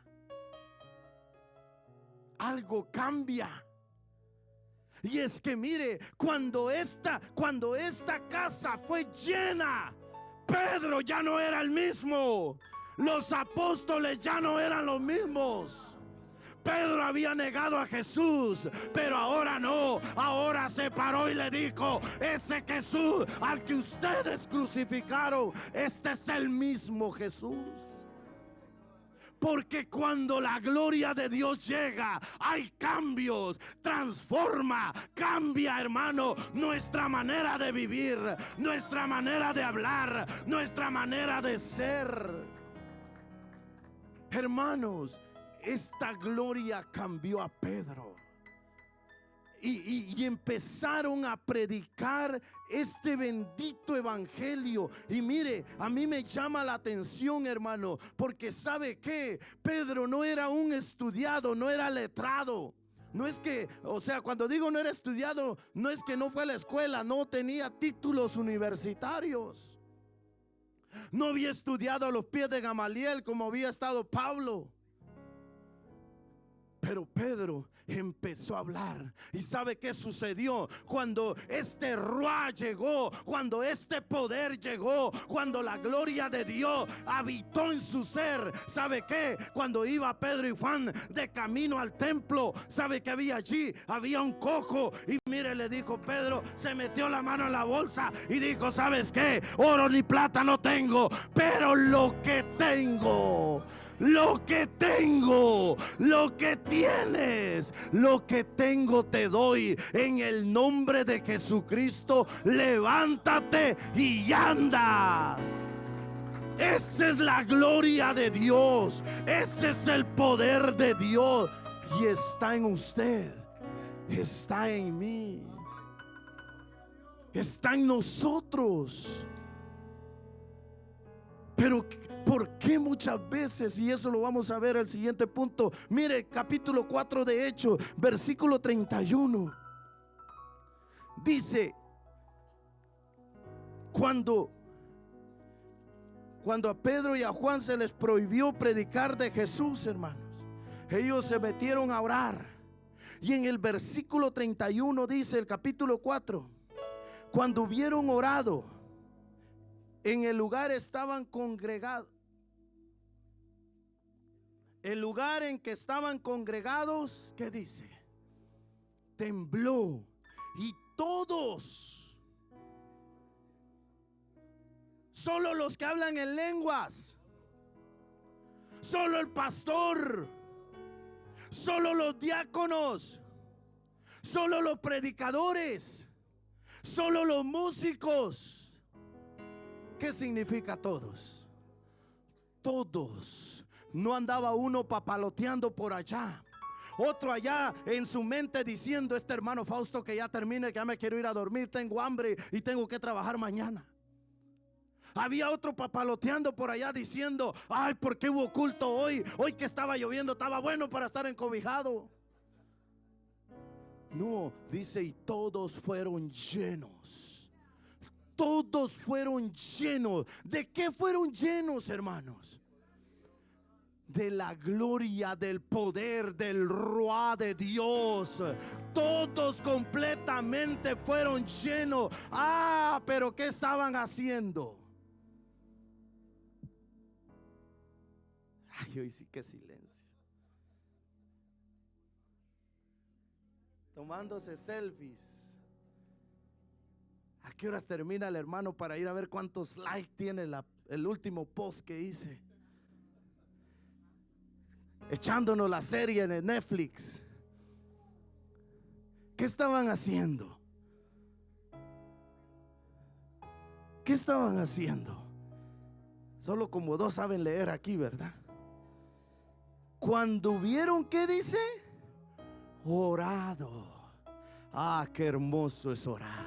algo cambia. Y es que mire, cuando esta casa fue llena, Pedro ya no era el mismo. Los apóstoles ya no eran los mismos. Pedro había negado a Jesús, pero ahora no. Ahora se paró y le dijo, ese Jesús al que ustedes crucificaron, este es el mismo Jesús. Porque cuando la gloria de Dios llega, hay cambios, transforma, cambia, hermano, nuestra manera de vivir, nuestra manera de hablar, nuestra manera de ser. Hermanos, esta gloria cambió a Pedro. Y empezaron a predicar este bendito evangelio. Y mire, a mí me llama la atención, hermano, porque ¿sabe qué? Pedro no era un estudiado, no era letrado. No es que, o sea, cuando digo no era estudiado, no es que no fue a la escuela, no tenía títulos universitarios. No había estudiado a los pies de Gamaliel como había estado Pablo. Pero Pedro empezó a hablar. ¿Y sabe qué sucedió? Cuando este ruá llegó, cuando este poder llegó, cuando la gloria de Dios habitó en su ser, ¿sabe qué? Cuando iba Pedro y Juan de camino al templo, ¿sabe qué había allí? Había un cojo. Y mire, le dijo Pedro, se metió la mano en la bolsa y dijo: ¿sabes qué? Oro ni plata no tengo, pero lo que tengo, lo que tengo, lo que tienes, lo que tengo te doy. En el nombre de Jesucristo, levántate y anda. Esa es la gloria de Dios. Ese es el poder de Dios. Y está en usted, está en mí, está en nosotros. Pero ¿por qué muchas veces? Y eso lo vamos a ver al siguiente punto. Mire, capítulo 4 de Hechos, versículo 31. Dice: cuando a Pedro y a Juan se les prohibió predicar de Jesús, hermanos, ellos se metieron a orar. Y en el versículo 31 dice, el capítulo 4: cuando hubieron orado, en el lugar estaban congregados. El lugar en que estaban congregados, ¿qué dice? Tembló, y todos, solo los que hablan en lenguas, solo el pastor, solo los diáconos, solo los predicadores, solo los músicos. ¿Qué significa todos? Todos. No andaba uno papaloteando por allá, otro allá en su mente diciendo: este hermano Fausto que ya termine, que ya me quiero ir a dormir, tengo hambre y tengo que trabajar mañana. Había otro papaloteando por allá diciendo: ay, ¿por qué hubo culto hoy? Hoy que estaba lloviendo, estaba bueno para estar encobijado. No, dice: y todos fueron llenos. Todos fueron llenos. ¿De qué fueron llenos, hermanos? De la gloria, del poder, del ruá de Dios. Todos completamente fueron llenos. Ah, pero ¿qué estaban haciendo? Ay, hoy sí que silencio. Tomándose selfies. ¿A qué horas termina el hermano para ir a ver cuántos likes tiene el último post que hice? Echándonos la serie en el Netflix. ¿Qué estaban haciendo? ¿Qué estaban haciendo? Solo como dos saben leer aquí, ¿verdad? Cuando hubieron, ¿qué dice? Orado. Ah, qué hermoso es orar.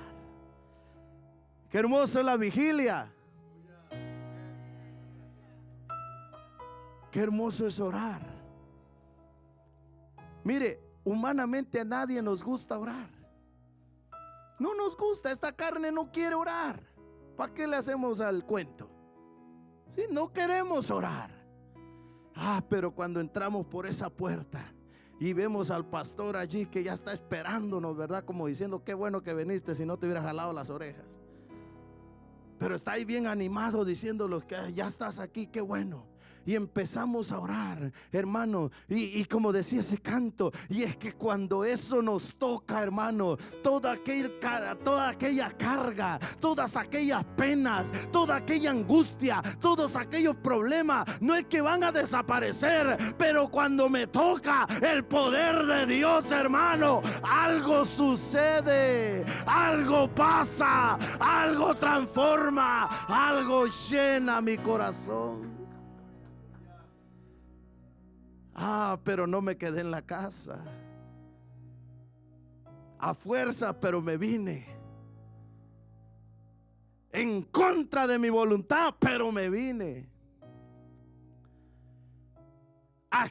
Qué hermoso es la vigilia. Qué hermoso es orar. Mire, humanamente a nadie nos gusta orar. No nos gusta, esta carne no quiere orar. ¿Para qué le hacemos al cuento? Si no queremos orar. Ah, pero cuando entramos por esa puerta y vemos al pastor allí que ya está esperándonos, ¿verdad? Como diciendo: qué bueno que viniste, si no te hubiera jalado las orejas. Pero está ahí bien animado diciéndolo que ya estás aquí, qué bueno. Y empezamos a orar, hermano, y como decía ese canto, y es que cuando eso nos toca, hermano, toda aquella carga, todas aquellas penas, toda aquella angustia, todos aquellos problemas, no es que van a desaparecer, pero cuando me toca el poder de Dios, hermano, algo sucede, algo pasa, algo transforma, algo llena mi corazón. Pero no me quedé en la casa. A fuerza, pero me vine. En contra de mi voluntad, pero me vine.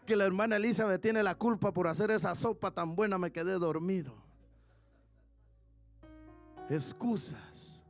Que la hermana Elizabeth tiene la culpa por hacer esa sopa tan buena, me quedé dormido. Excusas.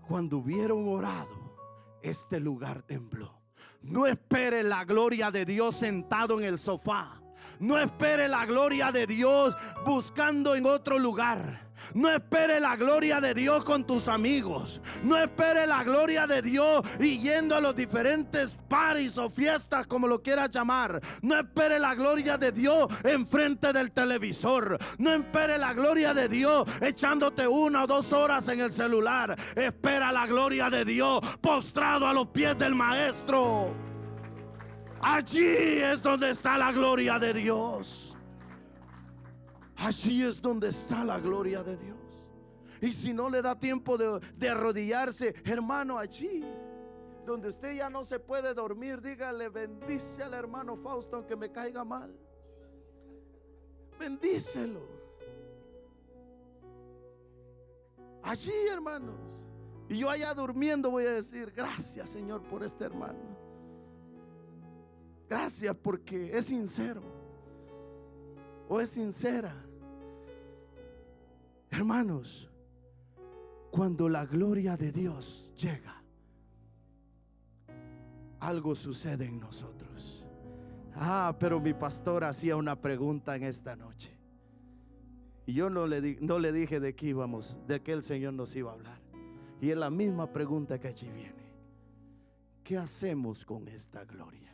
Cuando hubieron orado, este lugar tembló. No espere la gloria de Dios sentado en el sofá. No espere la gloria de Dios buscando en otro lugar. No espere la gloria de Dios con tus amigos. No espere la gloria de Dios y yendo a los diferentes parties o fiestas, como lo quieras llamar. No espere la gloria de Dios enfrente del televisor. No espere la gloria de Dios echándote 1 o 2 horas en el celular. Espera la gloria de Dios postrado a los pies del Maestro. Allí es donde está la gloria de Dios. Allí es donde está la gloria de Dios. Y si no le da tiempo de arrodillarse, hermano, allí donde usted ya no se puede dormir, dígale: bendice al hermano Fausto aunque me caiga mal. Bendícelo. Allí, hermanos. Y yo allá durmiendo voy a decir: gracias, Señor, por este hermano. Gracias porque es sincero o es sincera. Hermanos, cuando la gloria de Dios llega, algo sucede en nosotros. Pero mi pastor hacía una pregunta en esta noche. Y yo no le dije de qué íbamos, de qué el Señor nos iba a hablar. Y es la misma pregunta que allí viene: ¿qué hacemos con esta gloria?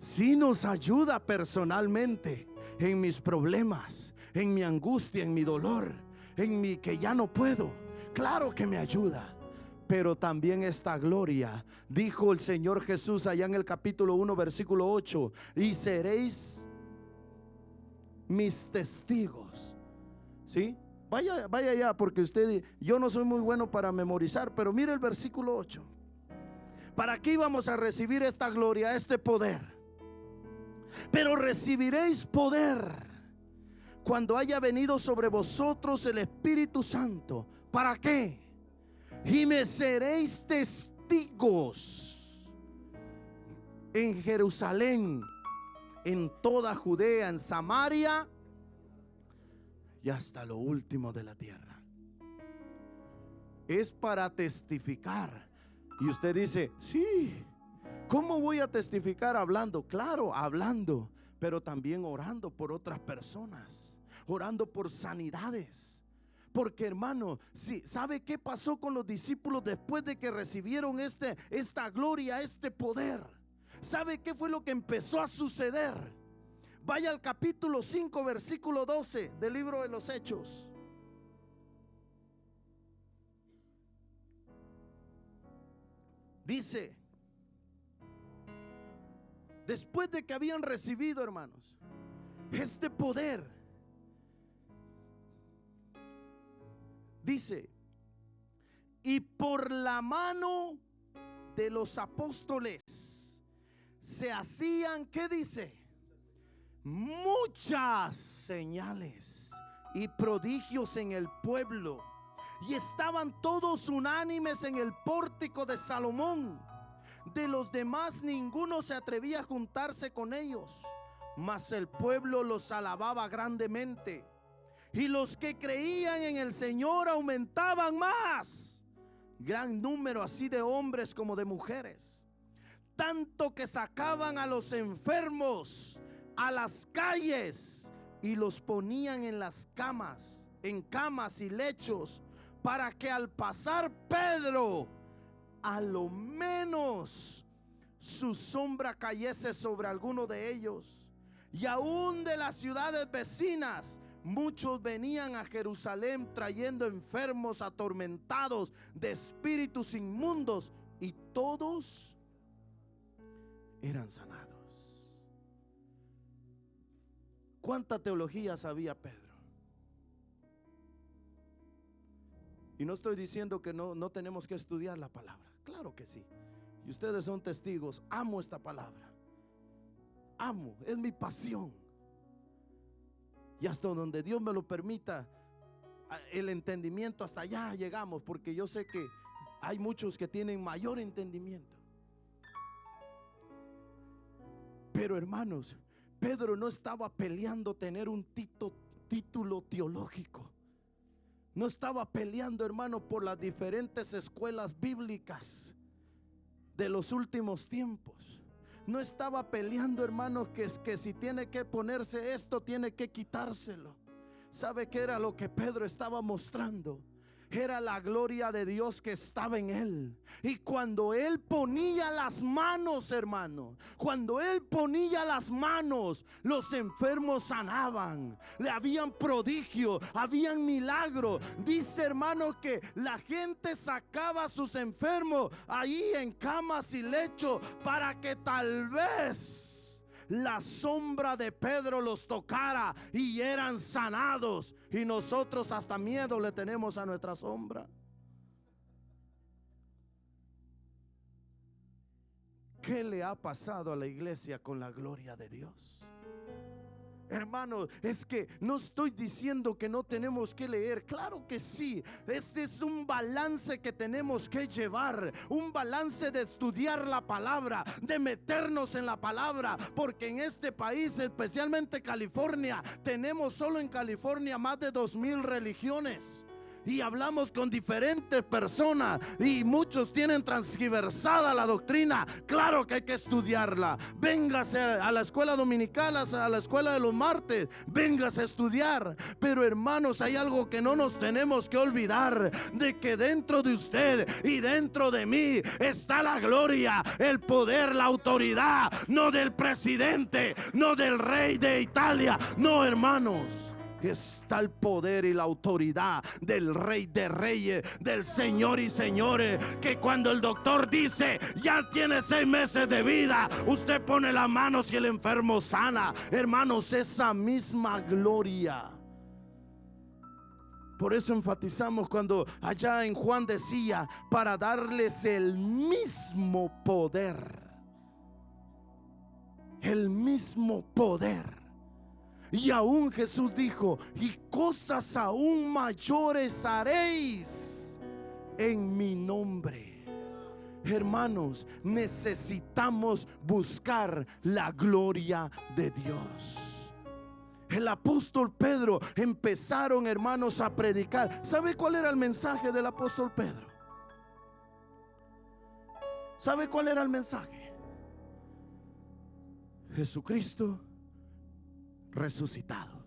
Si nos ayuda personalmente en mis problemas, en mi angustia, en mi dolor, en mi que ya no puedo. Claro que me ayuda. Pero también esta gloria, dijo el Señor Jesús allá en el capítulo 1 versículo 8: y seréis mis testigos. ¿Sí? Vaya allá, porque yo no soy muy bueno para memorizar, pero mire el versículo 8. ¿Para qué íbamos a recibir esta gloria, este poder? Pero recibiréis poder cuando haya venido sobre vosotros el Espíritu Santo. ¿Para qué? Y me seréis testigos en Jerusalén, en toda Judea, en Samaria y hasta lo último de la tierra. Es para testificar. Y usted dice: sí, ¿cómo voy a testificar? Hablando. Claro, hablando, pero también orando por otras personas, orando por sanidades. Porque, hermano, sí, ¿sabe qué pasó con los discípulos después de que recibieron esta gloria, este poder? ¿Sabe qué fue lo que empezó a suceder? Vaya al capítulo 5 versículo 12 del libro de los Hechos. Dice: después de que habían recibido, hermanos, este poder, dice: y por la mano de los apóstoles se hacían, ¿qué dice? Muchas señales y prodigios en el pueblo, y estaban todos unánimes en el pórtico de Salomón. De los demás ninguno se atrevía a juntarse con ellos, mas el pueblo los alababa grandemente, y los que creían en el Señor aumentaban más, gran número así de hombres como de mujeres, tanto que sacaban a los enfermos a las calles y los ponían en las camas, en camas y lechos, para que al pasar Pedro, a lo menos su sombra cayese sobre alguno de ellos. Y aún de las ciudades vecinas muchos venían a Jerusalén trayendo enfermos atormentados de espíritus inmundos, y todos eran sanados. ¿Cuánta teología sabía Pedro? Y no estoy diciendo que no tenemos que estudiar la palabra. Claro que sí. Y ustedes son testigos. Amo esta palabra. amo, es mi pasión. Y hasta donde Dios me lo permita, el entendimiento, hasta allá llegamos, porque yo sé que hay muchos que tienen mayor entendimiento. Pero hermanos, Pedro no estaba peleando tener un título teológico. No estaba peleando, hermano, por las diferentes escuelas bíblicas de los últimos tiempos. No estaba peleando, hermano, que si tiene que ponerse esto, tiene que quitárselo. ¿Sabe qué era lo que Pedro estaba mostrando? Era la gloria de Dios que estaba en él. Y cuando él ponía las manos, hermano, cuando él ponía las manos, los enfermos sanaban. Le habían prodigio, habían milagro. Dice, hermano, que la gente sacaba a sus enfermos ahí en camas y lecho para que tal vez la sombra de Pedro los tocara y eran sanados. Y nosotros hasta miedo le tenemos a nuestra sombra. ¿Qué le ha pasado a la iglesia con la gloria de Dios? Hermanos, es que no estoy diciendo que no tenemos que leer. Claro que sí. Este es un balance que tenemos que llevar. Un balance de estudiar la palabra, de meternos en la palabra. Porque en este país, especialmente California, tenemos solo en California más de 2,000 religiones. Y hablamos con diferentes personas y muchos tienen transgiversada la doctrina. Claro que hay que estudiarla. Véngase a la escuela dominical, a la escuela de los martes, véngase a estudiar. Pero hermanos, hay algo que no nos tenemos que olvidar: de que dentro de usted y dentro de mí está la gloria, el poder, la autoridad. No del presidente, no del rey de Italia. No, hermanos, está el poder y la autoridad del Rey de Reyes, del Señor y señores, que cuando el doctor dice ya tiene 6 meses de vida, usted pone las manos y el enfermo sana. Hermanos, esa misma gloria. Por eso enfatizamos cuando allá en Juan decía: para darles el mismo poder. El mismo poder. Y aún Jesús dijo: y cosas aún mayores haréis en mi nombre. Hermanos, necesitamos buscar la gloria de Dios. El apóstol Pedro empezaron, hermanos, a predicar. ¿Sabe cuál era el mensaje del apóstol Pedro? ¿Sabe cuál era el mensaje? Jesucristo resucitado.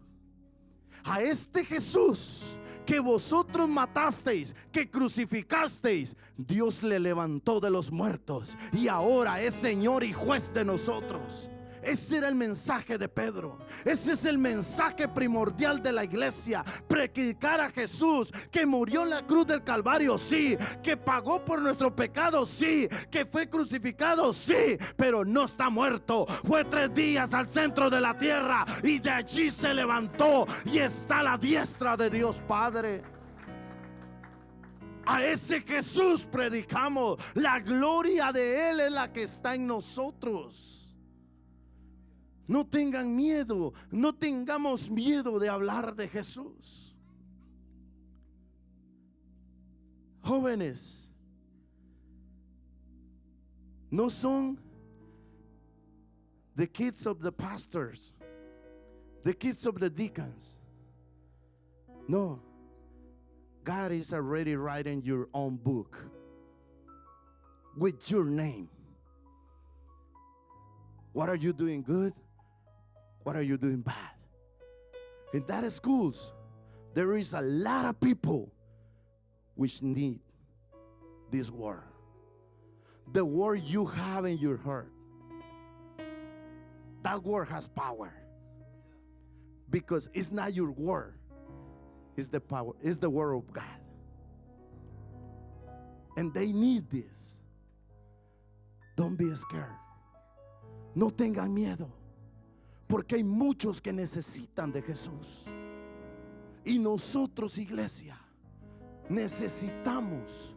A este Jesús que vosotros matasteis, que crucificasteis, Dios le levantó de los muertos y ahora es Señor y juez de nosotros. Ese era el mensaje de Pedro. Ese es el mensaje primordial de la iglesia: predicar a Jesús, que murió en la cruz del Calvario, sí, que pagó por nuestro pecado, sí, que fue crucificado, sí, pero no está muerto. Fue 3 días al centro de la tierra y de allí se levantó y está a la diestra de Dios Padre. A ese Jesús predicamos. La gloria de Él es la que está en nosotros. No tengan miedo, no tengamos miedo de hablar de Jesús. Jóvenes, no son the kids of the pastors, the kids of the deacons. No, God is already writing your own book with your name. What are you doing good? What are you doing bad? In that schools, there is a lot of people which need this word. The word you have in your heart. That word has power. Because it's not your word. It's the power. It's the word of God. And they need this. Don't be scared. No tengan miedo. Porque hay muchos que necesitan de Jesús. Y nosotros, iglesia, necesitamos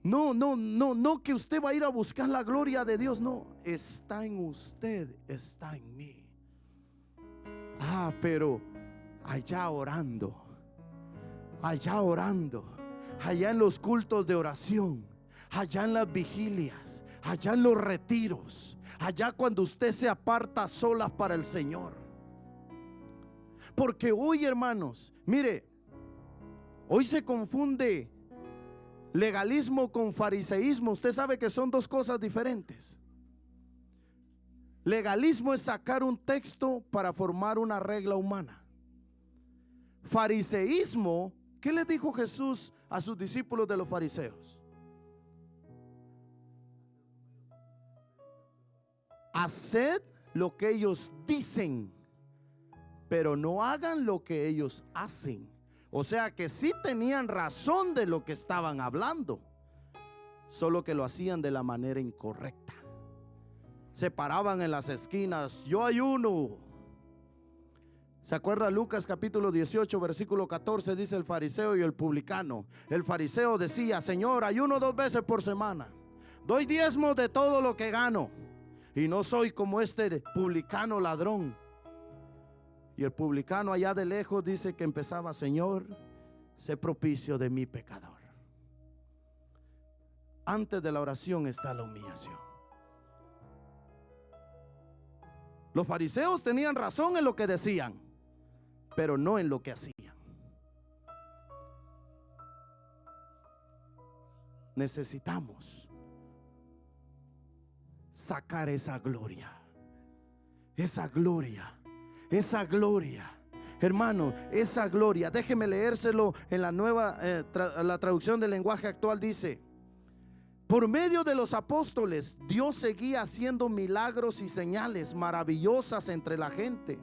No que usted va a ir a buscar la gloria de Dios. No, está en usted, está en mí. Pero allá orando, allá en los cultos de oración, allá en las vigilias, allá en los retiros, allá cuando usted se aparta a solas para el Señor. Porque hoy, hermanos, mire, hoy se confunde legalismo con fariseísmo. Usted sabe que son dos cosas diferentes. Legalismo es sacar un texto para formar una regla humana. Fariseísmo, ¿qué le dijo Jesús a sus discípulos de los fariseos? Haced lo que ellos dicen, pero no hagan lo que ellos hacen. O sea que sí tenían razón de lo que estaban hablando, solo que lo hacían de la manera incorrecta. Se paraban en las esquinas: yo ayuno. ¿Se acuerda Lucas capítulo 18 versículo 14? Dice el fariseo y el publicano. El fariseo decía: Señor, ayuno 2 veces por semana, doy diezmos de todo lo que gano, y no soy como este publicano ladrón. Y el publicano allá de lejos dice que empezaba: Señor, sé propicio de mi pecador. Antes de la oración está la humillación. Los fariseos tenían razón en lo que decían, pero no en lo que hacían. Necesitamos sacar esa gloria, hermano, esa gloria. Déjeme leérselo en la nueva la traducción del lenguaje actual. Dice: por medio de los apóstoles, Dios seguía haciendo milagros y señales maravillosas entre la gente.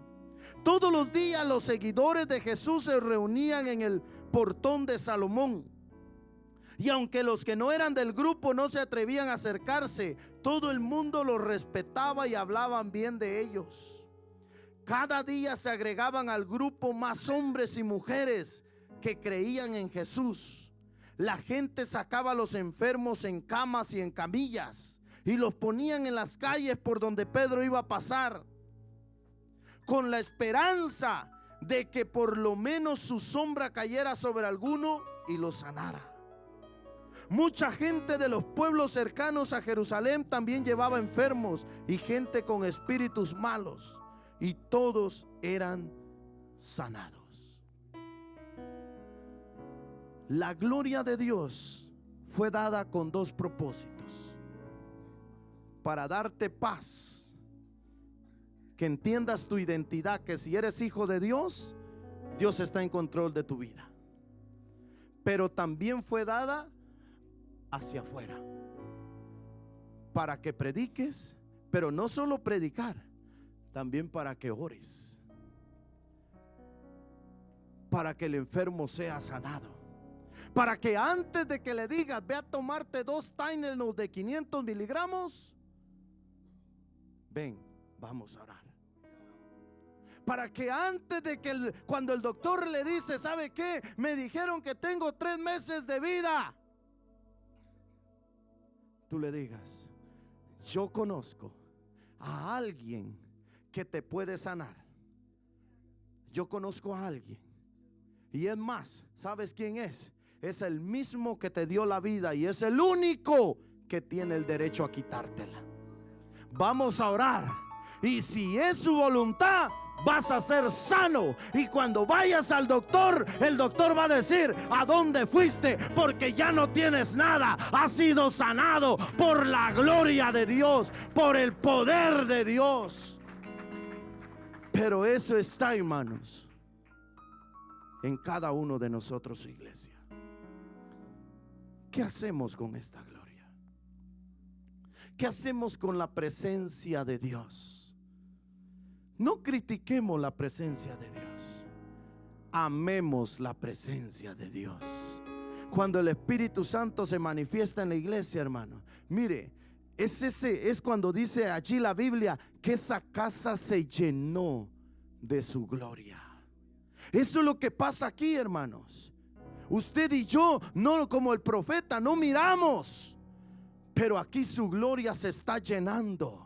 Todos los días los seguidores de Jesús se reunían en el portón de Salomón. Y aunque los que no eran del grupo no se atrevían a acercarse, todo el mundo los respetaba y hablaban bien de ellos. Cada día se agregaban al grupo más hombres y mujeres que creían en Jesús. La gente sacaba a los enfermos en camas y en camillas y los ponían en las calles por donde Pedro iba a pasar, con la esperanza de que por lo menos su sombra cayera sobre alguno y lo sanara. Mucha gente de los pueblos cercanos a Jerusalén también llevaba enfermos y gente con espíritus malos, y todos eran sanados. La gloria de Dios fue dada con 2 propósitos: para darte paz, que entiendas tu identidad, que si eres hijo de Dios, Dios está en control de tu vida. Pero también fue dada hacia afuera, para que prediques, pero no solo predicar, también para que ores, para que el enfermo sea sanado, para que antes de que le digas: ve a tomarte 2 Tylenol de 500 miligramos, ven, vamos a orar. Para que antes de que cuando el doctor le dice: ¿sabe qué? Me dijeron que tengo 3 meses de vida, tú le digas: yo conozco a alguien que te puede sanar. Yo conozco a alguien, y es más, ¿sabes quién es? Es el mismo que te dio la vida y es el único que tiene el derecho a quitártela. Vamos a orar, y si es su voluntad, vas a ser sano. Y cuando vayas al doctor, el doctor va a decir: ¿a dónde fuiste? Porque ya no tienes nada. Has sido sanado por la gloria de Dios, por el poder de Dios. Pero eso está, hermanos, en cada uno de nosotros, su iglesia. ¿Qué hacemos con esta gloria? ¿Qué hacemos con la presencia de Dios? No critiquemos la presencia de Dios, amemos la presencia de Dios. Cuando el Espíritu Santo se manifiesta en la iglesia, hermano, mire, es cuando dice allí la Biblia que esa casa se llenó de su gloria. Eso es lo que pasa aquí, hermanos. Usted y yo, no como el profeta, no miramos, pero aquí su gloria se está llenando.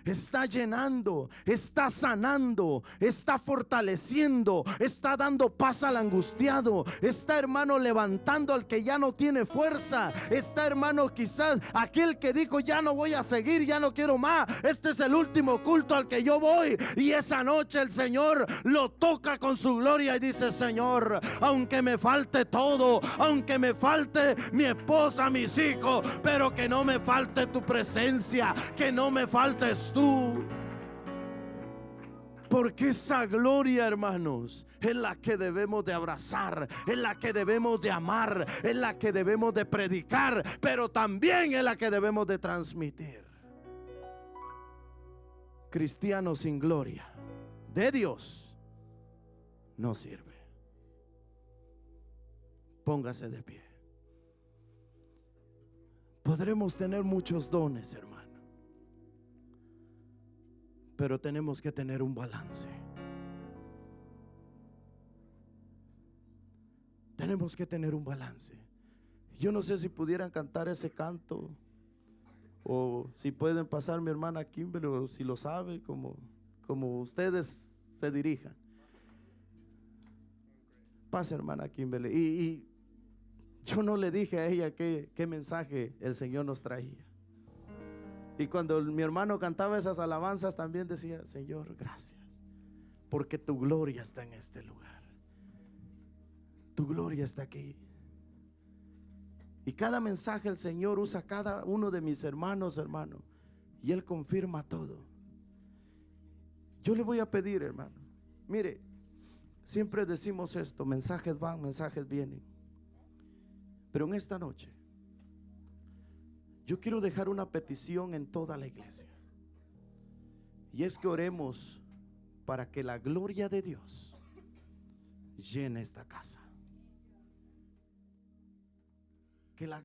Está llenando, está sanando, está fortaleciendo, está dando paz al angustiado, está, hermano, levantando al que ya no tiene fuerza, está, hermano, quizás aquel que dijo: ya no voy a seguir, ya no quiero más, este es el último culto al que yo voy, y esa noche el Señor lo toca con su gloria y dice: Señor, aunque me falte todo, aunque me falte mi esposa, mis hijos, pero que no me falte tu presencia, que no me faltes tú. Porque esa gloria, hermanos, es la que debemos de abrazar, es la que debemos de amar, es la que debemos de predicar, pero también es la que debemos de transmitir. Cristiano sin gloria de Dios no sirve. Póngase de pie. Podremos tener muchos dones, hermano, pero tenemos que tener un balance. Tenemos que tener un balance. Yo no sé si pudieran cantar ese canto, o si pueden pasar mi hermana Kimberly, o si lo sabe, como ustedes se dirijan. Pase, hermana Kimberly. Y yo no le dije a ella qué mensaje el Señor nos traía. Y cuando mi hermano cantaba esas alabanzas, también decía: Señor, gracias, porque tu gloria está en este lugar. Tu gloria está aquí. Y cada mensaje el Señor usa a cada uno de mis hermanos, hermano, y Él confirma todo. Yo le voy a pedir, hermano, mire, siempre decimos esto: mensajes van, mensajes vienen. Pero en esta noche yo quiero dejar una petición en toda la iglesia, y es que oremos para que la gloria de Dios llene esta casa. Que la